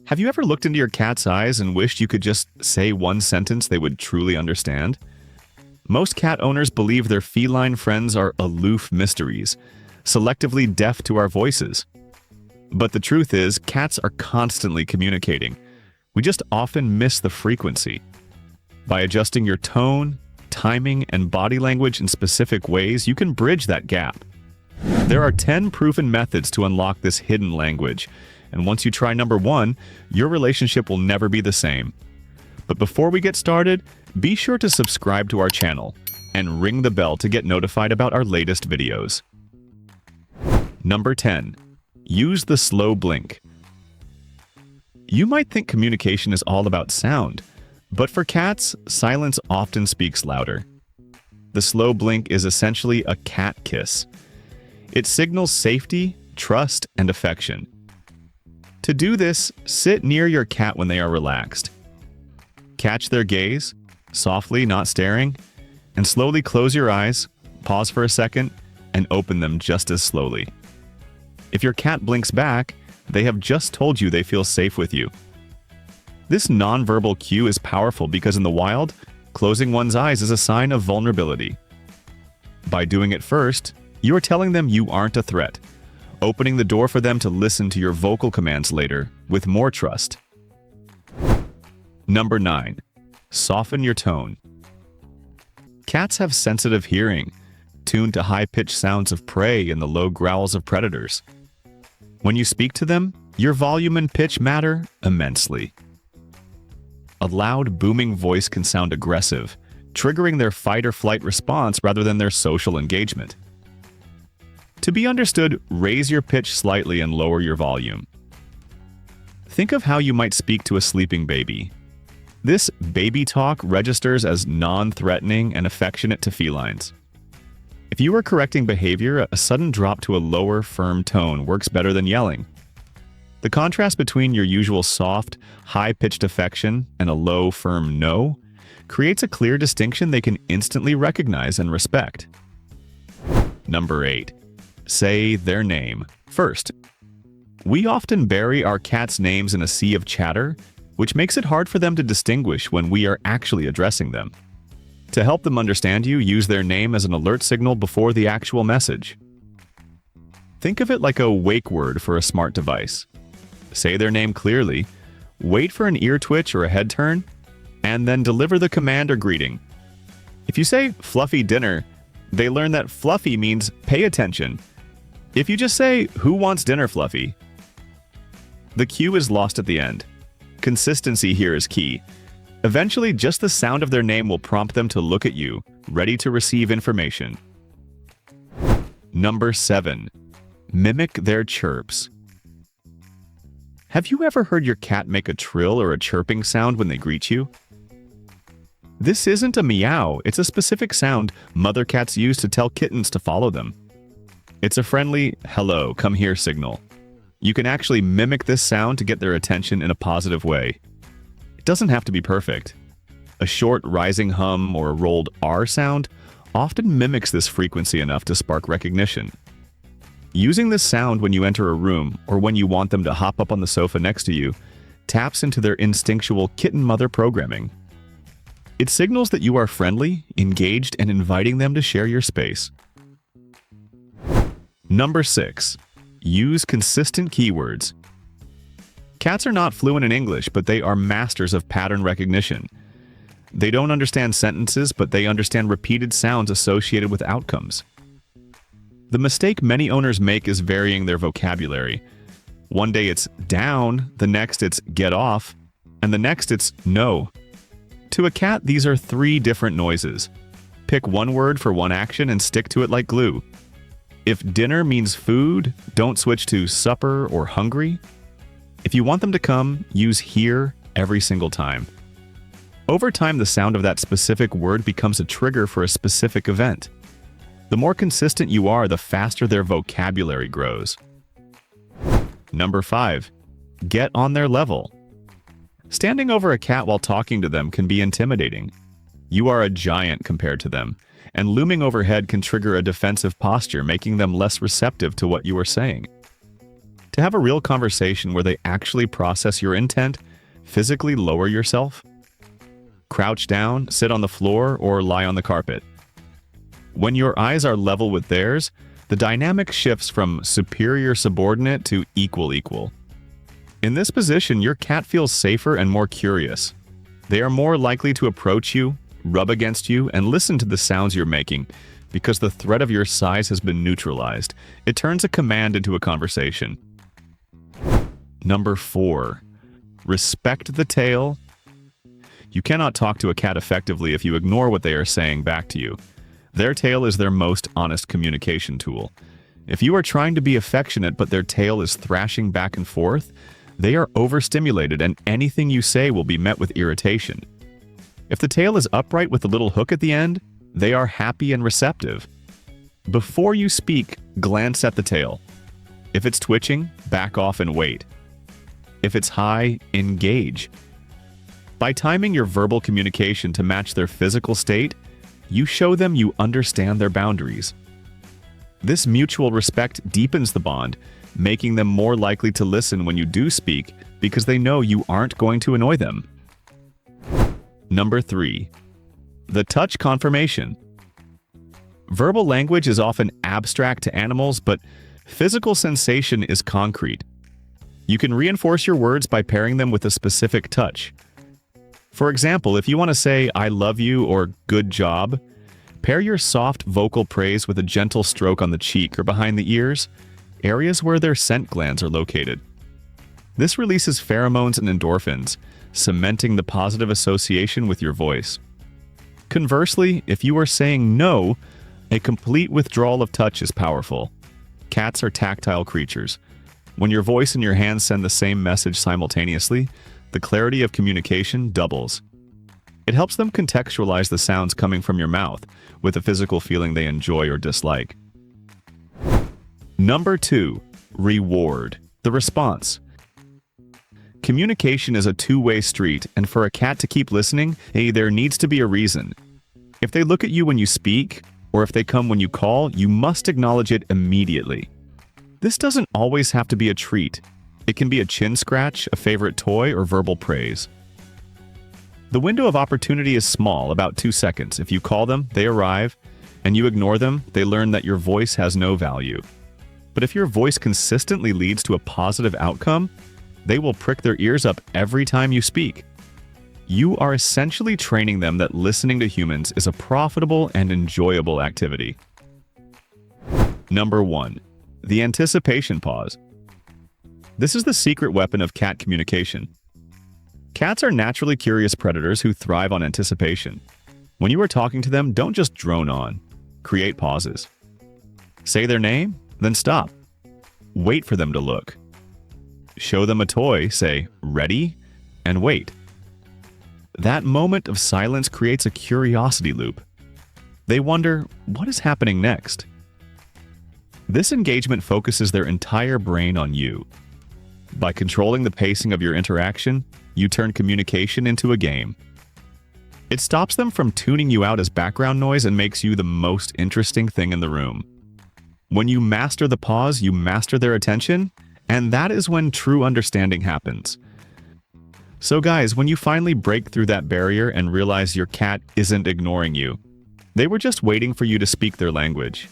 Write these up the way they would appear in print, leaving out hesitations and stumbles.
Have you ever looked into your cat's eyes and wished you could just say one sentence they would truly understand? Most cat owners believe their feline friends are aloof mysteries, selectively deaf to our voices. But the truth is, cats are constantly communicating. We just often miss the frequency. By adjusting your tone, timing, and body language in specific ways, you can bridge that gap. There are 10 proven methods to unlock this hidden language, and once you try number 1, your relationship will never be the same. But before we get started, be sure to subscribe to our channel and ring the bell to get notified about our latest videos. Number 10. Use the slow blink. You might think communication is all about sound, but for cats, silence often speaks louder. The slow blink is essentially a cat kiss. It signals safety, trust, and affection. To do this, sit near your cat when they are relaxed. Catch their gaze, softly, not staring, and slowly close your eyes, pause for a second, and open them just as slowly. If your cat blinks back, they have just told you they feel safe with you. This nonverbal cue is powerful because in the wild, closing one's eyes is a sign of vulnerability. By doing it first, you are telling them you aren't a threat, opening the door for them to listen to your vocal commands later with more trust. Number 9. Soften your tone. Cats have sensitive hearing, tuned to high-pitched sounds of prey and the low growls of predators. When you speak to them, your volume and pitch matter immensely. A loud, booming voice can sound aggressive, triggering their fight-or-flight response rather than their social engagement. To be understood, raise your pitch slightly and lower your volume. Think of how you might speak to a sleeping baby. This baby talk registers as non-threatening and affectionate to felines. If you are correcting behavior, a sudden drop to a lower, firm tone works better than yelling. The contrast between your usual soft, high-pitched affection and a low, firm no creates a clear distinction they can instantly recognize and respect. Number 8. Say their name first. We often bury our cats' names in a sea of chatter, which makes it hard for them to distinguish when we are actually addressing them. To help them understand you, use their name as an alert signal before the actual message. Think of it like a wake word for a smart device. Say their name clearly, wait for an ear twitch or a head turn, and then deliver the command or greeting. If you say fluffy dinner, they learn that fluffy means pay attention. If you just say, who wants dinner, Fluffy? The cue is lost at the end. Consistency here is key. Eventually, just the sound of their name will prompt them to look at you, ready to receive information. Number 7. Mimic their chirps. Have you ever heard your cat make a trill or a chirping sound when they greet you? This isn't a meow, it's a specific sound mother cats use to tell kittens to follow them. It's a friendly, hello, come here signal. You can actually mimic this sound to get their attention in a positive way. It doesn't have to be perfect. A short rising hum or a rolled R sound often mimics this frequency enough to spark recognition. Using this sound when you enter a room or when you want them to hop up on the sofa next to you taps into their instinctual kitten mother programming. It signals that you are friendly, engaged, and inviting them to share your space. Number 6. Use consistent keywords. Cats are not fluent in English, but they are masters of pattern recognition. They don't understand sentences, but they understand repeated sounds associated with outcomes. The mistake many owners make is varying their vocabulary. One day it's down, the next it's get off, and the next it's no. To a cat, these are 3 different noises. Pick one word for one action and stick to it like glue. If dinner means food, don't switch to supper or hungry. If you want them to come, use here every single time. Over time, the sound of that specific word becomes a trigger for a specific event. The more consistent you are, the faster their vocabulary grows. Number 5. Get on their level. Standing over a cat while talking to them can be intimidating. You are a giant compared to them, and looming overhead can trigger a defensive posture, making them less receptive to what you are saying. To have a real conversation where they actually process your intent, physically lower yourself. Crouch down, sit on the floor, or lie on the carpet. When your eyes are level with theirs, the dynamic shifts from superior subordinate to equal. In this position, your cat feels safer and more curious. They are more likely to approach you, rub against you, and listen to the sounds you're making because the threat of your size has been neutralized. It turns a command into a conversation. Number 4. Respect the tail. You cannot talk to a cat effectively if you ignore what they are saying back to you. Their tail is their most honest communication tool. If you are trying to be affectionate but their tail is thrashing back and forth, they are overstimulated and anything you say will be met with irritation. If the tail is upright with a little hook at the end, they are happy and receptive. Before you speak, glance at the tail. If it's twitching, back off and wait. If it's high, engage. By timing your verbal communication to match their physical state, you show them you understand their boundaries. This mutual respect deepens the bond, making them more likely to listen when you do speak because they know you aren't going to annoy them. Number 3. The touch confirmation. Verbal language is often abstract to animals, but physical sensation is concrete. You can reinforce your words by pairing them with a specific touch. For example, if you want to say, "I love you" or "good job," pair your soft vocal praise with a gentle stroke on the cheek or behind the ears, areas where their scent glands are located. This releases pheromones and endorphins, cementing the positive association with your voice. Conversely, if you are saying no, a complete withdrawal of touch is powerful. Cats are tactile creatures. When your voice and your hands send the same message simultaneously, the clarity of communication doubles. It helps them contextualize the sounds coming from your mouth with a physical feeling they enjoy or dislike. Number 2. Reward. The response. Communication is a two-way street, and for a cat to keep listening, there needs to be a reason. If they look at you when you speak, or if they come when you call, you must acknowledge it immediately. This doesn't always have to be a treat. It can be a chin scratch, a favorite toy, or verbal praise. The window of opportunity is small, about 2 seconds. If you call them, they arrive, and you ignore them, they learn that your voice has no value. But if your voice consistently leads to a positive outcome, they will prick their ears up every time you speak. You are essentially training them that listening to humans is a profitable and enjoyable activity. Number 1. The anticipation pause. This is the secret weapon of cat communication. Cats are naturally curious predators who thrive on anticipation. When you are talking to them, don't just drone on. Create pauses. Say their name, then stop. Wait for them to look. Show them a toy, say, "Ready?" and wait. That moment of silence creates a curiosity loop. They wonder, what is happening next? This engagement focuses their entire brain on you. By controlling the pacing of your interaction, you turn communication into a game. It stops them from tuning you out as background noise and makes you the most interesting thing in the room. When you master the pause, you master their attention, and that is when true understanding happens. So guys, when you finally break through that barrier and realize your cat isn't ignoring you, they were just waiting for you to speak their language.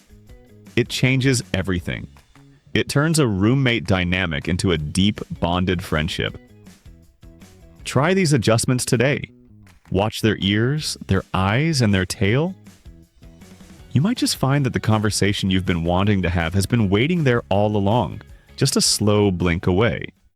It changes everything. It turns a roommate dynamic into a deep, bonded friendship. Try these adjustments today. Watch their ears, their eyes, and their tail. You might just find that the conversation you've been wanting to have has been waiting there all along, just a slow blink away.